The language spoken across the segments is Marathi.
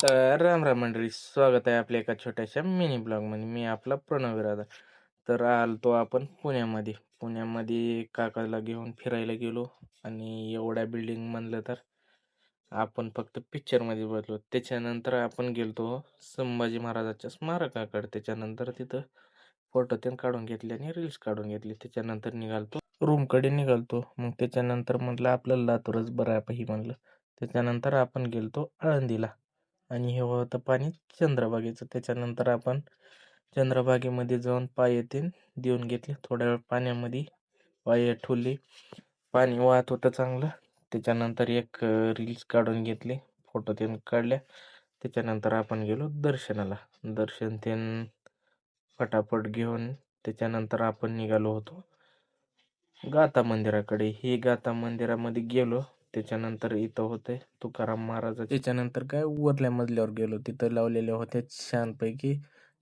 तर राम राम मंडळी, स्वागत आहे आपल्या एका छोट्याशा मिनी ब्लॉगमध्ये. मी आपला प्रणव विरादा. तर आलतो आपण पुण्यामध्ये काकाला घेऊन फिरायला गेलो. आणि एवढ्या बिल्डिंग म्हणलं तर आपण फक्त पिक्चरमध्ये बघलो. त्याच्यानंतर आपण गेलतो संभाजी महाराजाच्या स्मारकाकडे. त्याच्यानंतर तिथं फोटो ते काढून घेतले आणि रील्स काढून घेतली. त्याच्यानंतर निघालतो रूमकडे निघालतो. मग त्याच्यानंतर म्हटलं आपल्याला लातूरच बरं आहे म्हणलं. त्याच्यानंतर आपण गेलतो आळंदीला. आणि हे होतं पाणी चंद्रभागेचं. त्याच्यानंतर आपण चंद्रभागेमध्ये जाऊन पाय तेन देऊन घेतले. थोड्या वेळ पाण्यामध्ये पाय ठेवले. पाणी वाहत होतं चांगलं. त्याच्यानंतर एक रील्स काढून घेतले, फोटो तेन काढल्या. त्याच्यानंतर आपण गेलो दर्शनाला. दर्शन तेन फटाफट घेऊन त्याच्यानंतर आपण निघालो होतो गाथा मंदिराकडे. ही गाथा मंदिरामध्ये गेलो. त्याच्यानंतर इथं होते तुकाराम महाराज. त्याच्यानंतर काय वरल्या मजल्यावर गेलो. तिथं लावलेले होते छानपैकी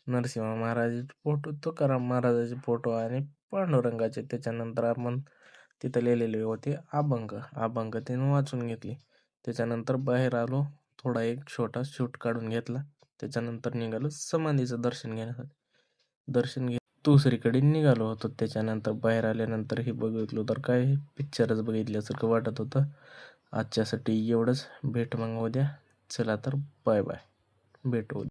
नरसिंह महाराजाचे फोटो, तुकाराम महाराजाचे फोटो आणि पांडुरंगाचे. त्याच्यानंतर आपण तिथं लिहिलेले होते अभंग. अभंग त्याने वाचून घेतली. त्याच्यानंतर बाहेर आलो. थोडा एक छोटा शूट काढून घेतला. त्याच्यानंतर निघालो समाधीचं दर्शन घेण्यासाठी. दर्शन घेत दुसरीकडे निघालो होतो. त्याच्यानंतर बाहेर आल्यानंतर हे बघितलं तर काय पिक्चरच बघितल्यासारखं वाटत होतं. आजच्यासाठी एवढंच. भेट मग उद्या. चला तर बाय बाय. भेटू.